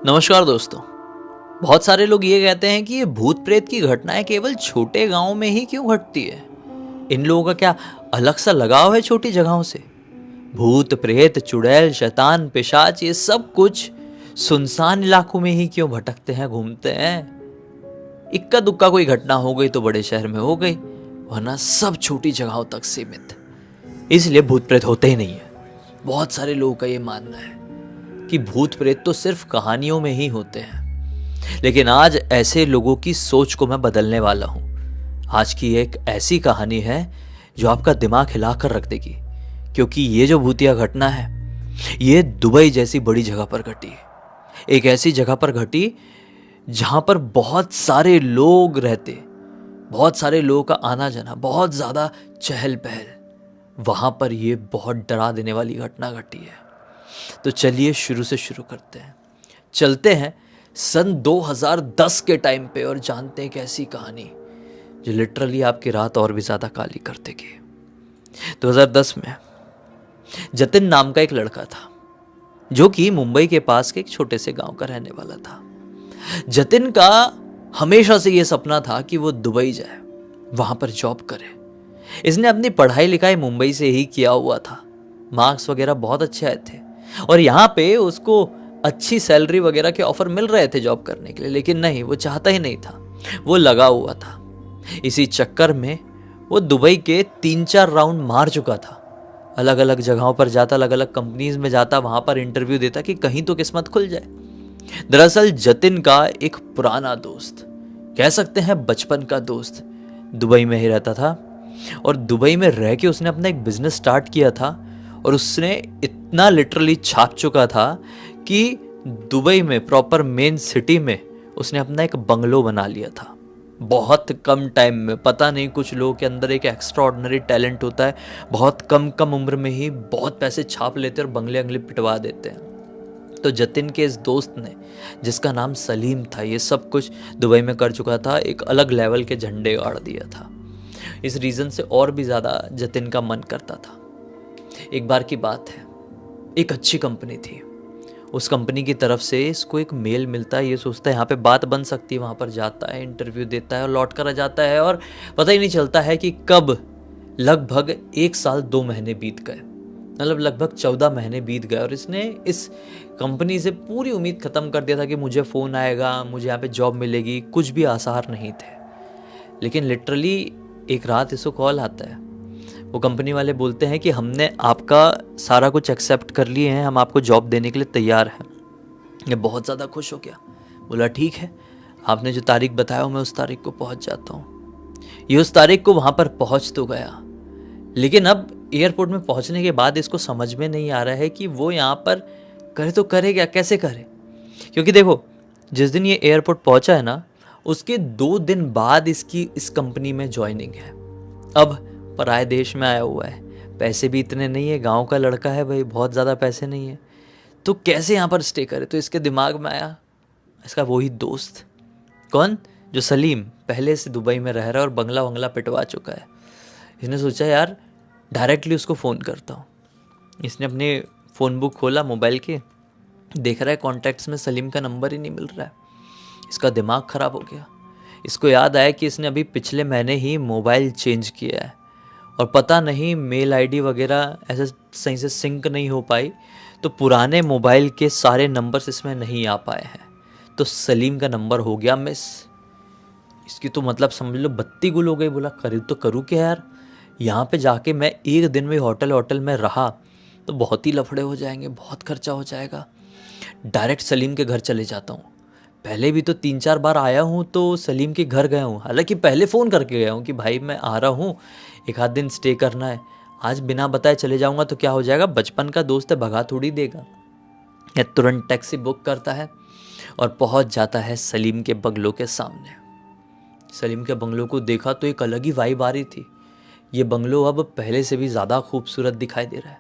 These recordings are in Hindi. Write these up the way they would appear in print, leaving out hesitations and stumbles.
नमस्कार दोस्तों। बहुत सारे लोग ये कहते हैं कि ये भूत प्रेत की घटनाएं केवल छोटे गांव में ही क्यों घटती है। इन लोगों का क्या अलग सा लगाव है छोटी जगहों से? भूत प्रेत चुड़ैल शैतान पिशाच ये सब कुछ सुनसान इलाकों में ही क्यों भटकते हैं, घूमते हैं? इक्का दुक्का कोई घटना हो गई तो बड़े शहर में हो गई, वरना सब छोटी जगहों तक सीमित। इसलिए भूत प्रेत होते ही नहीं है। बहुत सारे लोगों का ये मानना है कि भूत प्रेत तो सिर्फ कहानियों में ही होते हैं। लेकिन आज ऐसे लोगों की सोच को मैं बदलने वाला हूं। आज की एक ऐसी कहानी है जो आपका दिमाग हिलाकर रख देगी, क्योंकि ये जो भूतिया घटना है ये दुबई जैसी बड़ी जगह पर घटी। एक ऐसी जगह पर घटी जहां पर बहुत सारे लोग रहते, बहुत सारे लोगों का आना जाना, बहुत ज्यादा चहल पहल। वहां पर ये बहुत डरा देने वाली घटना घटी है। तो चलिए शुरू से शुरू करते हैं। चलते हैं सन 2010 के टाइम पे और जानते हैं एक ऐसी कहानी जो लिटरली आपकी रात और भी ज्यादा काली कर देगी। 2010 में जतिन नाम का एक लड़का था जो कि मुंबई के पास के एक छोटे से गांव का रहने वाला था। जतिन का हमेशा से यह सपना था कि वो दुबई जाए, वहां पर जॉब करे। इसने अपनी पढ़ाई लिखाई मुंबई से ही किया हुआ था, मार्क्स वगैरह बहुत अच्छे आए थे और यहाँ पे उसको अच्छी सैलरी वगैरह के ऑफर मिल रहे थे जॉब करने के लिए। लेकिन नहीं, वो चाहता ही नहीं था, वो लगा हुआ था। इसी चक्कर में वो दुबई के 3-4 राउंड मार चुका था। अलग अलग जगहों पर जाता, अलग अलग कंपनीज में जाता, वहां पर इंटरव्यू देता कि कहीं तो किस्मत खुल जाए। दरअसल जतिन का एक पुराना दोस्त, कह सकते हैं बचपन का दोस्त, दुबई में ही रहता था और दुबई में रह के उसने अपना एक बिजनेस स्टार्ट किया था और उसने इतना लिटरली छाप चुका था कि दुबई में प्रॉपर मेन सिटी में उसने अपना एक बंगलो बना लिया था बहुत कम टाइम में। पता नहीं, कुछ लोगों के अंदर एक एक्स्ट्रा ऑर्डिनरी टैलेंट होता है, बहुत कम कम उम्र में ही बहुत पैसे छाप लेते हैं और बंगले अंगले पिटवा देते हैं। तो जतिन के इस दोस्त ने, जिसका नाम सलीम था, ये सब कुछ दुबई में कर चुका था, एक अलग लेवल के झंडे गाड़ दिया था। इस रीज़न से और भी ज़्यादा जतिन का मन करता था। एक बार की बात है, एक अच्छी कंपनी थी, उस कंपनी की तरफ से इसको एक मेल मिलता है। ये सोचता है यहाँ पे बात बन सकती है, वहाँ पर जाता है, इंटरव्यू देता है और लौट कर आ जाता है और पता ही नहीं चलता है कि कब लगभग 1 साल 2 महीने बीत गए, मतलब लगभग 14 महीने बीत गए और इसने इस कंपनी से पूरी उम्मीद ख़त्म कर दिया था कि मुझे फ़ोन आएगा, मुझे यहाँ पे जॉब मिलेगी। कुछ भी आसार नहीं थे। लेकिन लिटरली एक रात इसको कॉल आता है। वो कंपनी वाले बोलते हैं कि हमने आपका सारा कुछ एक्सेप्ट कर लिए हैं, हम आपको जॉब देने के लिए तैयार हैं। ये बहुत ज़्यादा खुश हो गया, बोला ठीक है, आपने जो तारीख बताया हो मैं उस तारीख को पहुंच जाता हूँ। ये उस तारीख को वहाँ पर पहुँच तो गया, लेकिन अब एयरपोर्ट में पहुँचने के बाद इसको समझ में नहीं आ रहा है कि वो यहाँ पर करे तो करे क्या, कैसे करे। क्योंकि देखो, जिस दिन ये एयरपोर्ट पहुँचा है ना, उसके 2 दिन बाद इसकी इस कंपनी में ज्वाइनिंग है। अब पराए देश में आया हुआ है, पैसे भी इतने नहीं है, गांव का लड़का है भाई, बहुत ज़्यादा पैसे नहीं है, तो कैसे यहाँ पर स्टे करे। तो इसके दिमाग में आया इसका वही दोस्त, कौन, जो सलीम, पहले से दुबई में रह रहा है और बंगला वंगला पिटवा चुका है। इसने सोचा यार डायरेक्टली उसको फ़ोन करता हूँ। इसने अपने फ़ोन बुक खोला मोबाइल के, देख रहा है कॉन्टैक्ट्स में सलीम का नंबर ही नहीं मिल रहा है। इसका दिमाग ख़राब हो गया। इसको याद आया कि इसने अभी पिछले महीने ही मोबाइल चेंज किया है और पता नहीं मेल आईडी वगैरह ऐसे सही से सिंक नहीं हो पाई, तो पुराने मोबाइल के सारे नंबर्स इसमें नहीं आ पाए हैं। तो सलीम का नंबर हो गया मिस। इसकी तो मतलब समझ लो बत्ती गुल हो गई। बोला करूँ तो करूँ क्या यार, यहाँ पे जाके मैं एक दिन में होटल में रहा तो बहुत ही लफड़े हो जाएंगे, बहुत खर्चा हो जाएगा। डायरेक्ट सलीम के घर चले जाता हूँ। पहले भी तो 3-4 बार आया हूँ तो सलीम के घर गया हूँ, हालांकि पहले फ़ोन करके गया हूँ कि भाई मैं आ रहा हूँ, एक आध दिन स्टे करना है। आज बिना बताए चले जाऊँगा तो क्या हो जाएगा, बचपन का दोस्त है, भगा थोड़ी देगा। या तुरंत टैक्सी बुक करता है और पहुँच जाता है सलीम के बंगलों के सामने। सलीम के बंगलों को देखा तो एक अलग ही वाइब आ रही थी। ये बंगलो अब पहले से भी ज़्यादा खूबसूरत दिखाई दे रहा है।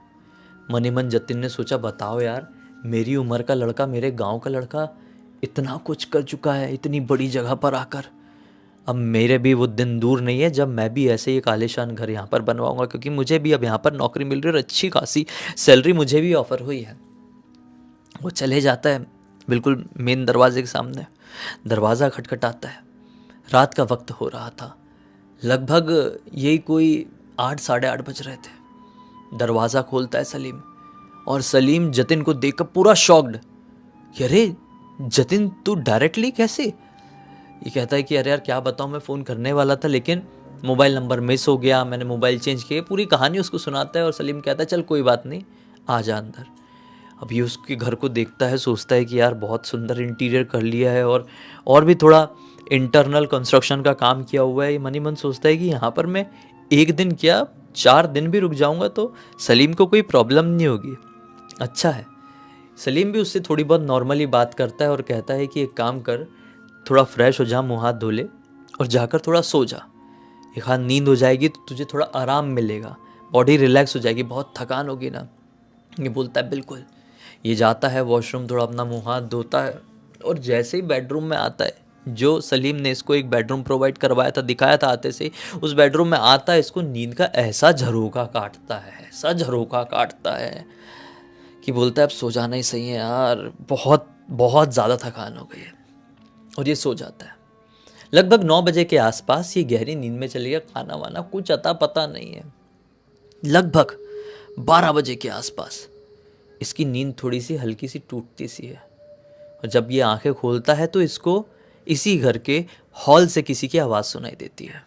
मन ही मन जतिन ने सोचा, बताओ यार, मेरी उम्र का लड़का, मेरे गांव का लड़का इतना कुछ कर चुका है इतनी बड़ी जगह पर आकर। अब मेरे भी वो दिन दूर नहीं है जब मैं भी ऐसे ही एक आलीशान घर यहाँ पर बनवाऊंगा, क्योंकि मुझे भी अब यहाँ पर नौकरी मिल रही है और अच्छी खासी सैलरी मुझे भी ऑफर हुई है। वो चले जाता है बिल्कुल मेन दरवाजे के सामने। दरवाज़ा खटखटाता है। रात का वक्त हो रहा था, लगभग यही कोई 8 साढ़े 8 बज रहे थे। दरवाज़ा खोलता है सलीम, और सलीम जतिन को देखकर पूरा शॉक्ड कि अरे जतिन तू डायरेक्टली कैसे? ये कहता है कि अरे यार क्या बताऊँ, मैं फ़ोन करने वाला था लेकिन मोबाइल नंबर मिस हो गया, मैंने मोबाइल चेंज किया। पूरी कहानी उसको सुनाता है और सलीम कहता है चल कोई बात नहीं, आ जा अंदर। अब ये उसके घर को देखता है, सोचता है कि यार बहुत सुंदर इंटीरियर कर लिया है और भी थोड़ा इंटरनल कंस्ट्रक्शन का काम किया हुआ है। ये मनी मन सोचता है कि यहाँ पर मैं एक दिन क्या 4 दिन भी रुक जाऊँगा तो सलीम को कोई प्रॉब्लम नहीं होगी। अच्छा है। सलीम भी उससे थोड़ी बहुत नॉर्मली बात करता है और कहता है कि एक काम कर, थोड़ा फ्रेश हो जा, मुँह हाथ धो ले और जाकर थोड़ा सो जा। एक हाथ नींद हो जाएगी तो तुझे थोड़ा आराम मिलेगा, बॉडी रिलैक्स हो जाएगी, बहुत थकान होगी ना। ये बोलता है बिल्कुल। ये जाता है वॉशरूम, थोड़ा अपना मुँह हाथ धोता है और जैसे ही बेडरूम में आता है, जो सलीम ने इसको एक बेडरूम प्रोवाइड करवाया था, दिखाया था आते से, उस बेडरूम में आता है, इसको नींद का ऐसा झरोका काटता है, ऐसा झरोका काटता है कि बोलता है अब सो जाना ही सही है यार, बहुत बहुत ज़्यादा थकान हो गई है। और ये सो जाता है। लगभग 9 बजे के आसपास ये गहरी नींद में चली गया। खाना वाना कुछ अता पता नहीं है। लगभग 12 बजे के आसपास इसकी नींद थोड़ी सी हल्की सी टूटती सी है, और जब ये आंखें खोलता है तो इसको इसी घर के हॉल से किसी की आवाज़ सुनाई देती है।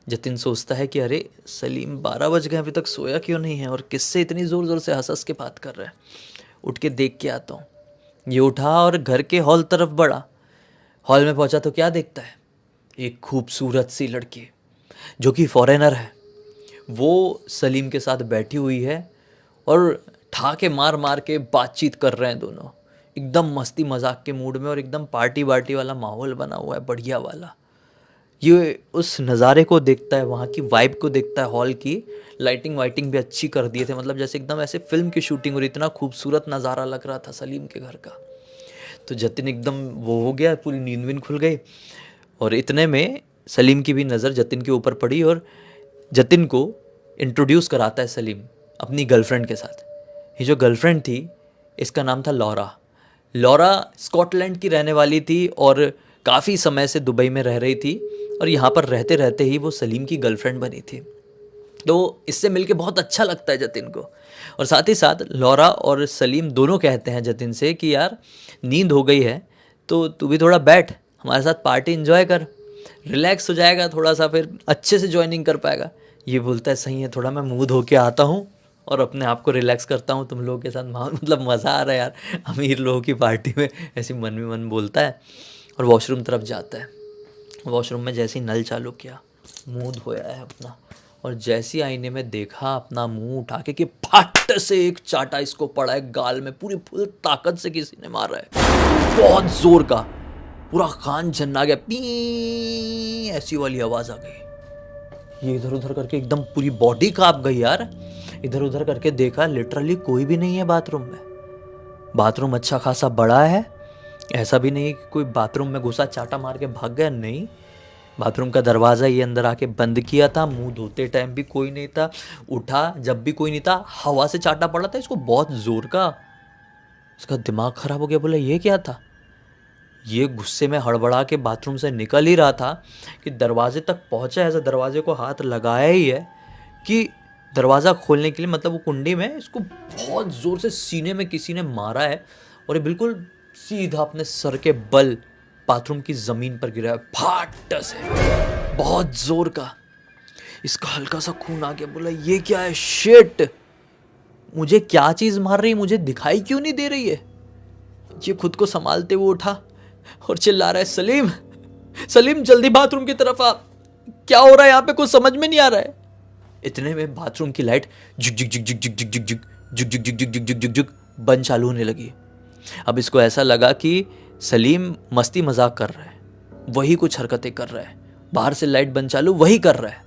जतिन सोचता है कि अरे सलीम 12 बज गए, अभी तक सोया क्यों नहीं है और किससे इतनी ज़ोर ज़ोर से हंस हंस के बात कर रहा है। उठ के देख के आता हूँ। ये उठा और घर के हॉल तरफ बढ़ा। हॉल में पहुंचा तो क्या देखता है, एक खूबसूरत सी लड़की जो कि फॉरेनर है, वो सलीम के साथ बैठी हुई है और ठाके मार मार के बातचीत कर रहे हैं दोनों, एकदम मस्ती मजाक के मूड में, और एकदम पार्टी वार्टी वाला माहौल बना हुआ है, बढ़िया वाला। ये उस नज़ारे को देखता है, वहाँ की वाइब को देखता है। हॉल की लाइटिंग वाइटिंग भी अच्छी कर दिए थे, मतलब जैसे एकदम ऐसे फिल्म की शूटिंग हो रही, इतना खूबसूरत नज़ारा लग रहा था सलीम के घर का। तो जतिन एकदम वो हो गया, पूरी नींद वींद खुल गई। और इतने में सलीम की भी नज़र जतिन के ऊपर पड़ी और जतिन को इंट्रोड्यूस कराता है सलीम अपनी गर्लफ्रेंड के साथ। ये जो गर्लफ्रेंड थी इसका नाम था लॉरा। लॉरा स्कॉटलैंड की रहने वाली थी और काफ़ी समय से दुबई में रह रही थी, और यहाँ पर रहते रहते ही वो सलीम की गर्लफ्रेंड बनी थी। तो इससे मिलके बहुत अच्छा लगता है जतिन को। और साथ ही साथ लॉरा और सलीम दोनों कहते हैं जतिन से कि यार नींद हो गई है तो तू भी थोड़ा बैठ, हमारे साथ पार्टी एंजॉय कर, रिलैक्स हो जाएगा थोड़ा सा, फिर अच्छे से ज्वाइनिंग कर पाएगा। ये बोलता है सही है, थोड़ा मैं मुंह धो के आता हूँ और अपने आप को रिलैक्स करता हूँ तुम लोगों के साथ। मतलब मज़ा आ रहा है यार, अमीर लोगों की पार्टी में, ऐसी मन में मन बोलता है और वॉशरूम तरफ जाता है। वॉशरूम में जैसे ही नल चालू किया, मुंह धोया है अपना, और जैसी आईने में देखा अपना मुंह उठा के कि फट से एक चाटा इसको पड़ा है गाल में, पूरी फुल ताकत से किसी ने मारा है, बहुत जोर का, पूरा कान झन्ना गया, पी ऐसी वाली आवाज आ गई। ये इधर उधर करके एकदम पूरी बॉडी कांप गई यार। इधर उधर करके देखा, लिटरली कोई भी नहीं है बाथरूम में। बाथरूम अच्छा खासा बड़ा है, ऐसा भी नहीं कि कोई बाथरूम में घुसा चाटा मार के भाग गया, नहीं। बाथरूम का दरवाज़ा ये अंदर आके बंद किया था, मुंह धोते टाइम भी कोई नहीं था, उठा जब भी कोई नहीं था, हवा से चाटा पड़ा था इसको बहुत ज़ोर का। इसका दिमाग ख़राब हो गया, बोला ये क्या था। ये गुस्से में हड़बड़ा के बाथरूम से निकल ही रहा था कि दरवाजे तक पहुंचा, ऐसा दरवाजे को हाथ लगाया ही है कि दरवाज़ा खोलने के लिए, मतलब वो कुंडी में, इसको बहुत ज़ोर से सीने में किसी ने मारा है और ये बिल्कुल सीधा अपने सर के बल बाथरूम की ज़मीन पर गिरा है, फाट से, बहुत ज़ोर का। इसका हल्का सा खून आ गया, बोला ये क्या है, शिट, मुझे क्या चीज़ मार रही है, मुझे दिखाई क्यों नहीं दे रही है। ये खुद को संभालते हुए उठा और चिल्ला रहा है, सलीम सलीम जल्दी बाथरूम की तरफ आ, क्या हो रहा है यहाँ पे, कुछ समझ में नहीं आ रहा है। इतने में बाथरूम की लाइट जुग जुग जुग जुग जुग जुग जुग जुग जुग जुग जुग जुग जुग जुग जुग बंद चालू होने लगी। अब इसको ऐसा लगा कि सलीम मस्ती मजाक कर रहा है, वही कुछ हरकतें कर रहा है, बाहर से लाइट बंद चालू वही कर रहा है।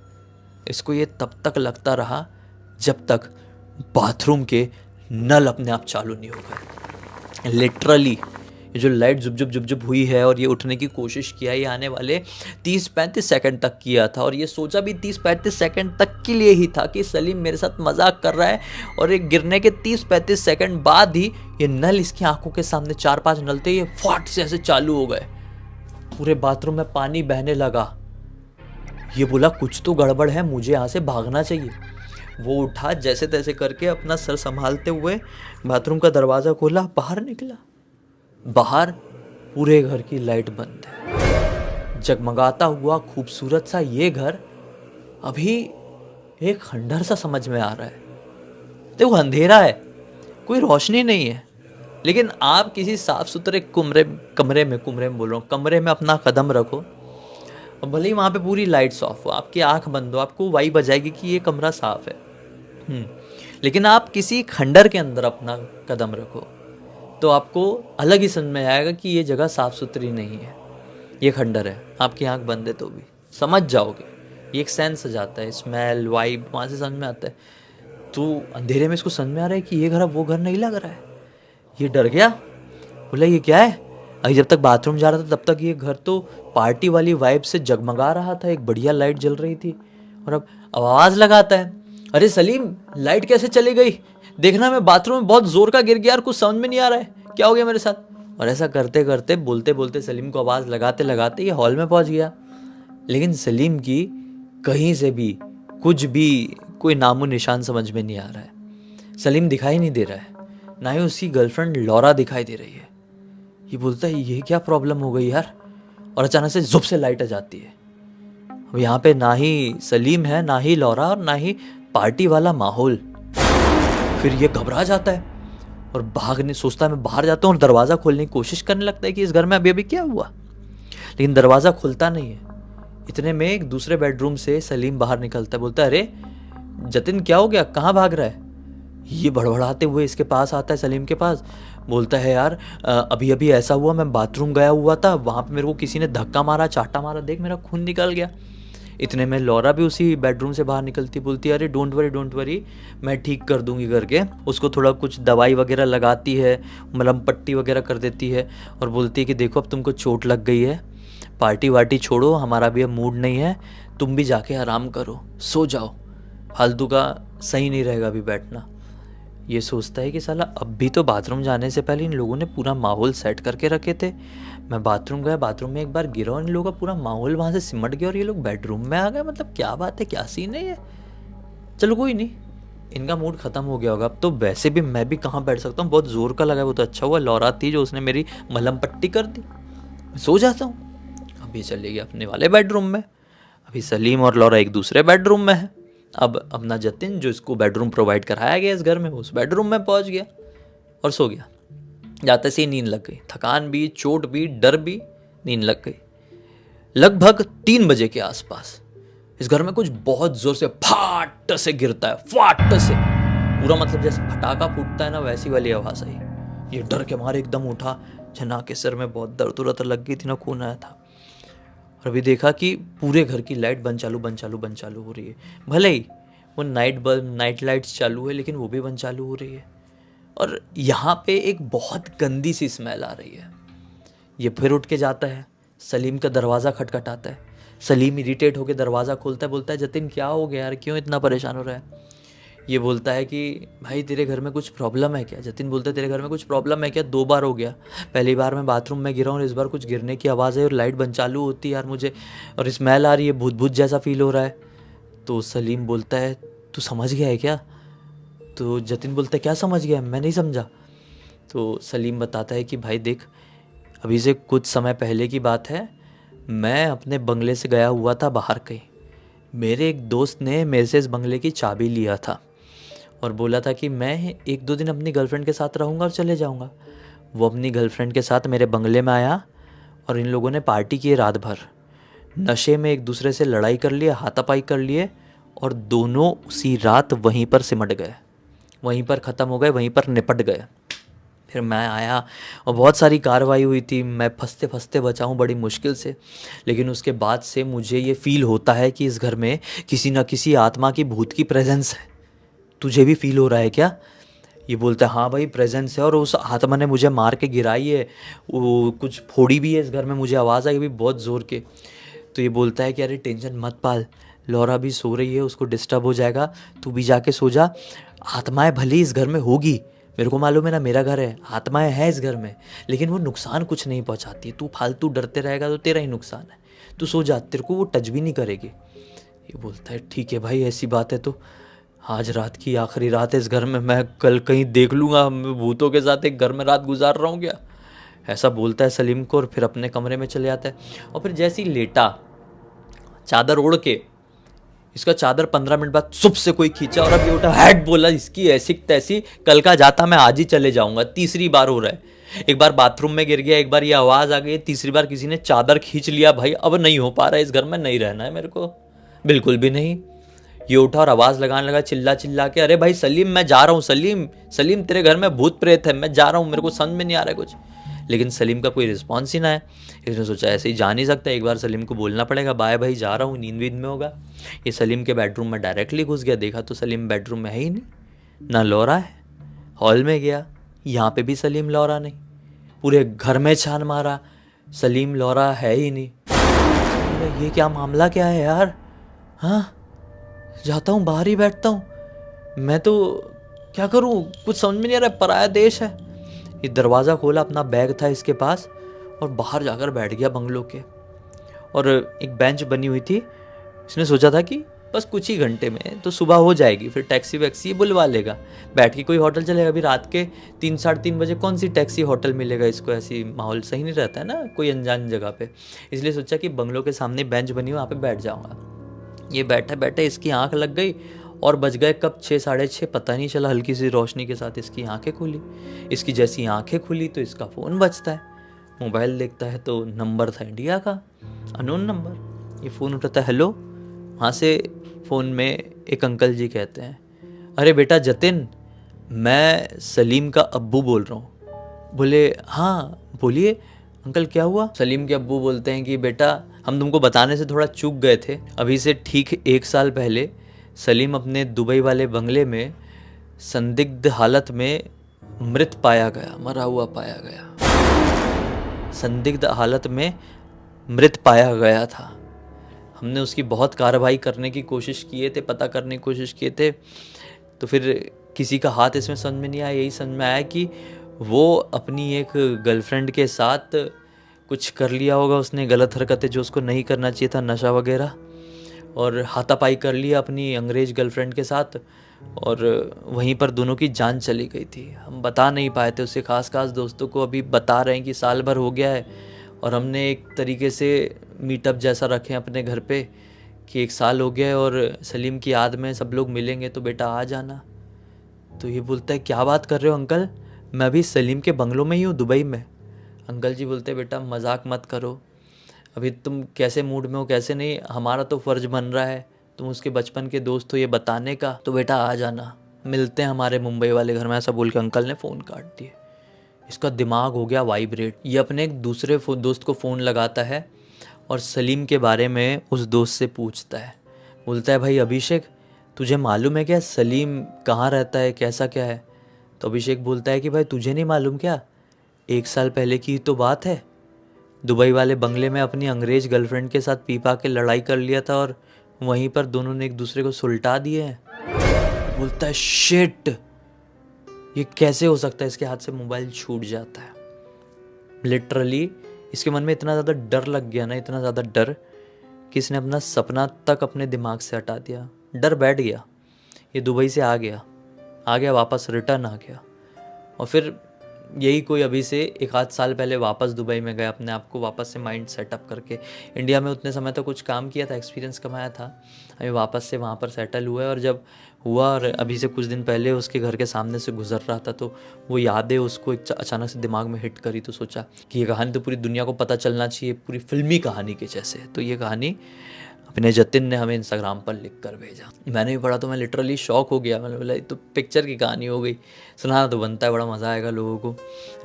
इसको ये तब तक लगता रहा जब तक बाथरूम के नल अपने आप चालू नहीं हो गए। लिटरली ये जो लाइट जुब जुब जुब जुब हुई है और ये उठने की कोशिश किया, ये आने वाले 30-35 सेकंड तक किया था, और ये सोचा भी 30-35 सेकंड तक के लिए ही था कि सलीम मेरे साथ मजाक कर रहा है। और ये गिरने के 30-35 सेकंड बाद ही ये नल इसकी आंखों के सामने 4-5 नल थे, ये फट से ऐसे चालू हो गए। पूरे बाथरूम में पानी बहने लगा। ये बोला कुछ तो गड़बड़ है, मुझे यहाँ से भागना चाहिए। वो उठा, जैसे तैसे करके अपना सर संभालते हुए बाथरूम का दरवाज़ा खोला, बाहर निकला। बाहर पूरे घर की लाइट बंद है। जगमगाता हुआ खूबसूरत सा ये घर अभी एक खंडहर सा समझ में आ रहा है। देखो अंधेरा है, कोई रोशनी नहीं है, लेकिन आप किसी साफ सुथरे कमरे में अपना कदम रखो, और भले ही वहाँ पे पूरी लाइट्स ऑफ हो, आपकी आंख बंद हो, आपको वाइब बजाएगी कि ये कमरा साफ है। लेकिन आप किसी खंडहर के अंदर अपना कदम रखो तो आपको अलग ही समझ में आएगा कि ये जगह साफ सुथरी नहीं है, ये खंडहर है। आपकी आंख बंद है तो भी समझ जाओगे, ये एक सेंस आ जाता है, स्मेल वाइब वहाँ से समझ में आता है। तो अंधेरे में इसको समझ में आ रहा है कि ये घर अब वो घर नहीं लग रहा है। ये डर गया, बोला ये क्या है। अभी जब तक बाथरूम जा रहा था तब तक ये घर तो पार्टी वाली वाइब से जगमगा रहा था, एक बढ़िया लाइट जल रही थी। और अब आवाज़ लगाता है, अरे सलीम लाइट कैसे चली गई, देखना मैं बाथरूम में बहुत जोर का गिर गया यार, कुछ समझ में नहीं आ रहा है, क्या हो गया मेरे साथ। और ऐसा करते करते बोलते बोलते सलीम को आवाज़ लगाते लगाते ये हॉल में पहुंच गया। लेकिन सलीम की कहीं से भी कुछ भी कोई नामो निशान समझ में नहीं आ रहा है। सलीम दिखाई नहीं दे रहा है, ना ही उसकी गर्लफ्रेंड लौरा दिखाई दे रही है। ये बोलता है ये क्या प्रॉब्लम हो गई यार, और अचानक से जुब से लाइट आ जाती है। अब यहाँ पे ना ही सलीम है, ना ही लौरा, और ना ही पार्टी वाला माहौल। फिर ये घबरा जाता है और भागने सोचता है मैं बाहर जाता हूँ, और दरवाज़ा खोलने की कोशिश करने लगता है कि इस घर में अभी अभी क्या हुआ, लेकिन दरवाज़ा खुलता नहीं है। इतने में एक दूसरे बेडरूम से सलीम बाहर निकलता है, बोलता है अरे जतिन क्या हो गया, कहाँ भाग रहा है। ये भड़बड़ाते हुए इसके पास आता है, सलीम के पास, बोलता है यार अभी अभी ऐसा हुआ, मैं बाथरूम गया हुआ था, वहाँ पे मेरे को किसी ने धक्का मारा, चाटा मारा, देख मेरा खून निकल गया। इतने में लौरा भी उसी बेडरूम से बाहर निकलती, बोलती है अरे डोंट वरी मैं ठीक कर दूंगी करके उसको थोड़ा कुछ दवाई वगैरह लगाती है, मलहम पट्टी वगैरह कर देती है, और बोलती है कि देखो अब तुमको चोट लग गई है, पार्टी वार्टी छोड़ो, हमारा भी अब मूड नहीं है, तुम भी जाके आराम करो, सो जाओ, फालतू का सही नहीं रहेगा अभी बैठना। ये सोचता है कि साला अब भी तो बाथरूम जाने से पहले इन लोगों ने पूरा माहौल सेट करके रखे थे। मैं बाथरूम गया, बाथरूम में एक बार गिरा और इन लोगों का पूरा माहौल वहाँ से सिमट गया और ये लोग बेडरूम में आ गए, मतलब क्या बात है, क्या सीन है ये। चलो कोई नहीं, इनका मूड ख़त्म हो गया होगा। अब तो वैसे भी मैं भी कहाँ बैठ सकता हूँ, बहुत ज़ोर का लगा, वो तो अच्छा हुआ लौरा थी जो उसने मेरी मलहम पट्टी कर दी, मैं सो जाता हूँ। अभी चले गए अपने वाले बेडरूम में। अभी सलीम और लौरा एक दूसरे बेडरूम में है। अब अपना जतिन जो इसको बेडरूम प्रोवाइड कराया गया इस घर में, उस बेडरूम में पहुंच गया और सो गया। जाते से ही नींद लग गई, थकान भी, चोट भी, डर भी, नींद लग गई। लगभग 3 बजे के आसपास इस घर में कुछ बहुत जोर से फाट से गिरता है, फाट से, पूरा मतलब जैसे पटाखा फूटता है ना, वैसी वाली आवाज़ आई। ये डर के मारे एकदम उठा, जना के सिर में बहुत दर्द लग गई थी ना, खून आया था। और अभी देखा कि पूरे घर की लाइट बंद चालू हो रही है। भले ही वो नाइट लाइट्स चालू है, लेकिन वो भी बंद चालू हो रही है। और यहाँ पे एक बहुत गंदी सी स्मेल आ रही है। ये फिर उठ के जाता है, सलीम का दरवाज़ा खटखटाता है। सलीम इरिटेट होकर दरवाज़ा खोलता है, बोलता है जतिन क्या हो गया यार, क्यों इतना परेशान हो रहा है। ये बोलता है कि भाई तेरे घर में कुछ प्रॉब्लम है क्या। जतिन बोलता है तेरे घर में कुछ प्रॉब्लम है क्या, 2 बार हो गया, पहली बार मैं बाथरूम में गिरा हूँ और इस बार कुछ गिरने की आवाज़ है और लाइट बंद चालू होती है यार मुझे, और स्मेल आ रही है, भूत भूत जैसा फील हो रहा है। तो सलीम बोलता है तू समझ गया है क्या। तो जतिन बोलता है क्या समझ गया, मैं नहीं समझा। तो सलीम बताता है कि भाई देख, अभी से कुछ समय पहले की बात है, मैं अपने बंगले से गया हुआ था बाहर कहीं, मेरे एक दोस्त ने मेरे से इस बंगले की चाबी लिया था और बोला था कि मैं 1-2 दिन अपनी गर्लफ्रेंड के साथ रहूँगा और चले जाऊँगा। वो अपनी गर्लफ्रेंड के साथ मेरे बंगले में आया और इन लोगों ने पार्टी की रात भर, नशे में एक दूसरे से लड़ाई कर लिए, हाथापाई कर लिए, और दोनों उसी रात वहीं पर सिमट गए, वहीं पर ख़त्म हो गए, वहीं पर निपट गए। फिर मैं आया और बहुत सारी कार्रवाई हुई थी, मैं फंसते फंसते बचा हूँ बड़ी मुश्किल से, लेकिन उसके बाद से मुझे ये फ़ील होता है कि इस घर में किसी न किसी आत्मा की, भूत की प्रेजेंस है। तुझे भी फील हो रहा है क्या। ये बोलता है हाँ भाई प्रेजेंस है, और उस आत्मा ने मुझे मार के गिराई है, वो कुछ फोड़ी भी है इस घर में, मुझे आवाज़ आई भी बहुत ज़ोर के। तो ये बोलता है कि अरे टेंशन मत पाल, लौरा भी सो रही है, उसको डिस्टर्ब हो जाएगा, तू भी जाके सो जा। आत्माएं भली इस घर में होगी, मेरे को मालूम है ना, मेरा घर है, आत्माएं हैं इस घर में, लेकिन वो नुकसान कुछ नहीं पहुंचाती। तू फालतू डरते रहेगा तो तेरा ही नुकसान है, तू सो जा, तेरे को वो टच भी नहीं करेगी। ये बोलता है ठीक है भाई, ऐसी बात है तो आज रात की आखिरी रात है इस घर में, मैं कल कहीं देख लूँगा, मैं भूतों के साथ एक घर में रात गुजार रहा हूँ क्या। ऐसा बोलता है सलीम को, और फिर अपने कमरे में चले जाता है। और फिर जैसे ही लेटा चादर ओढ़ के, इसका चादर 15 मिनट बाद सुप से कोई खींचा, और अब ये उठा, हैट बोला, इसकी ऐसी तैसी, कल का जाता मैं आज ही चले जाऊंगा। तीसरी बार हो रहा है, एक बार बाथरूम में गिर गया, एक बार ये आवाज़ आ गई, तीसरी बार किसी ने चादर खींच लिया। भाई अब नहीं हो पा रहा है, इस घर में नहीं रहना है मेरे को, बिल्कुल भी नहीं। ये उठा और आवाज़ लगाने लगा, चिल्ला चिल्ला के, अरे भाई सलीम मैं जा रहा हूँ, सलीम सलीम तेरे घर में भूत प्रेत है, मैं जा रहा हूँ, मेरे को समझ में नहीं आ रहा है कुछ। लेकिन सलीम का कोई रिस्पॉन्स ही ना है। इसने सोचा ऐसे ही जा नहीं सकता, एक बार सलीम को बोलना पड़ेगा, बाय भाई जा रहा हूँ, नींद वींद में होगा। ये सलीम के बेडरूम में डायरेक्टली घुस गया, देखा तो सलीम बेडरूम में है ही नहीं, ना लौरा है। हॉल में गया, यहाँ पे भी सलीम लौरा नहीं, पूरे घर में छान मारा, सलीम लौरा है ही नहीं। ये क्या मामला क्या है यार, हाँ जाता हूँ बाहर ही बैठता हूँ, मैं तो क्या करूँ, कुछ समझ में नहीं आ रहा है, पराया देश है। ये दरवाज़ा खोला, अपना बैग था इसके पास, और बाहर जाकर बैठ गया बंगलों के। और एक बेंच बनी हुई थी, इसने सोचा था कि बस कुछ ही घंटे में तो सुबह हो जाएगी, फिर टैक्सी वैक्सी बुलवा लेगा, बैठ के कोई होटल चलेगा। अभी रात के 3 साढ़े 3 बजे कौन सी टैक्सी होटल मिलेगा इसको, ऐसी माहौल सही नहीं रहता है ना कोई अनजान जगह पे। इसलिए सोचा कि बंगलों के सामने बेंच बनी हुई, वहाँ पे बैठ जाऊँगा। ये बैठे बैठे इसकी आंख लग गई, और बज गए कब 6 साढ़े 6 पता नहीं चला, हल्की सी रोशनी के साथ इसकी आंखें खुली। इसकी जैसी आंखें खुली तो इसका फ़ोन बजता है, मोबाइल देखता है तो नंबर था इंडिया का, अननोन नंबर। ये फ़ोन उठाता है, हेलो। वहाँ से फ़ोन में एक अंकल जी कहते हैं, अरे बेटा जतिन, मैं सलीम का अब्बू बोल रहा हूँ। बोले हाँ बोलिए अंकल क्या हुआ। सलीम के अब्बू बोलते हैं कि बेटा हम तुमको बताने से थोड़ा चूक गए थे, अभी से ठीक 1 साल पहले सलीम अपने दुबई वाले बंगले में संदिग्ध हालत में मृत पाया गया, मरा हुआ पाया गया, संदिग्ध हालत में मृत पाया गया था। हमने उसकी बहुत कार्रवाई करने की कोशिश किए थे, पता करने की कोशिश किए थे, तो फिर किसी का हाथ इसमें समझ में नहीं आया। यही समझ में आया कि वो अपनी एक गर्लफ्रेंड के साथ कुछ कर लिया होगा उसने, गलत हरकतें जो उसको नहीं करना चाहिए था, नशा वगैरह, और हाथापाई कर लिया अपनी अंग्रेज गर्लफ्रेंड के साथ, और वहीं पर दोनों की जान चली गई थी। हम बता नहीं पाए थे उससे, खास दोस्तों को अभी बता रहे हैं कि साल भर हो गया है, और हमने एक तरीके से मीटअप जैसा रखे हैं अपने घर पे कि 1 साल हो गया है और सलीम की याद में सब लोग मिलेंगे, तो बेटा आ जाना। तो ये बोलता है क्या बात कर रहे हो अंकल, मैं अभी सलीम के बंगलों में ही हूँ दुबई में। अंकल जी बोलते बेटा मजाक मत करो, अभी तुम कैसे मूड में हो कैसे नहीं, हमारा तो फ़र्ज़ बन रहा है, तुम उसके बचपन के दोस्त हो ये बताने का, तो बेटा आ जाना, मिलते हैं हमारे मुंबई वाले घर में। ऐसा बोल के अंकल ने फ़ोन काट दिया। इसका दिमाग हो गया वाइब्रेट। ये अपने एक दूसरे दोस्त को फ़ोन लगाता है और सलीम के बारे में उस दोस्त से पूछता है। बोलता है भाई अभिषेक, तुझे मालूम है क्या सलीम कहाँ रहता है, कैसा क्या है। तो अभिषेक बोलता है कि भाई तुझे नहीं मालूम क्या, 1 साल पहले की तो बात है, दुबई वाले बंगले में अपनी अंग्रेज गर्लफ्रेंड के साथ पी पा के लड़ाई कर लिया था, और वहीं पर दोनों ने एक दूसरे को सुलटा दिए हैं। बोलता है शिट, ये कैसे हो सकता है। इसके हाथ से मोबाइल छूट जाता है। लिटरली इसके मन में इतना ज़्यादा डर लग गया ना, इतना ज़्यादा डर कि इसने अपना सपना तक अपने दिमाग से हटा दिया। डर बैठ गया, ये दुबई से आ गया वापस, रिटर्न आ गया। और फिर यही कोई अभी से 1 आध साल पहले वापस दुबई में गया, अपने आप को वापस से माइंड सेटअप करके। इंडिया में उतने समय तक कुछ काम किया था, एक्सपीरियंस कमाया था, अभी वापस से वहाँ पर सेटल हुआ है। और जब हुआ, और अभी से कुछ दिन पहले उसके घर के सामने से गुजर रहा था, तो वो यादें उसको एक अचानक से दिमाग में हिट करी। तो सोचा कि ये कहानी तो पूरी दुनिया को पता चलना चाहिए, पूरी फिल्मी कहानी के जैसे। तो ये कहानी अपने जतिन ने हमें इंस्टाग्राम पर लिख कर भेजा। मैंने भी पढ़ा तो मैं लिटरली शॉक हो गया। मैंने बोला ये तो पिक्चर की कहानी हो गई, सुनाना तो बनता है, बड़ा मज़ा आएगा लोगों को।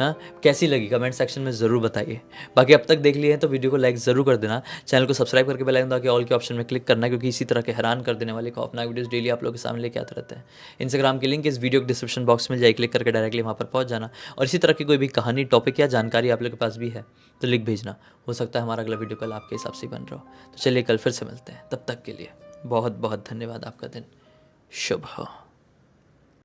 हाँ, कैसी लगी कमेंट सेक्शन में ज़रूर बताइए। बाकी अब तक देख लिए हैं तो वीडियो को लाइक ज़रूर कर देना, चैनल को सब्सक्राइब करके बेल आइकन दबा के ऑल के ऑप्शन में क्लिक करना, क्योंकि इसी तरह के हैरान कर देने वाले खौफनाक वीडियोस डेली आप लोगों के सामने लेके आते रहते हैं। इंस्टाग्राम की लिंक इस वीडियो के डिस्क्रिप्शन बॉक्स में जाए, क्लिक करके डायरेक्टली वहाँ पर पहुँच जाना। और इसी तरह की कोई भी कहानी, टॉपिक या जानकारी आप लोग के पास भी है तो लिख भेजना, हो सकता है हमारा अगला वीडियो कल आपके हिसाब से बन रहा हो। तो चलिए कल फिर से मिलते हैं, तब तक के लिए बहुत बहुत धन्यवाद। आपका दिन शुभ हो।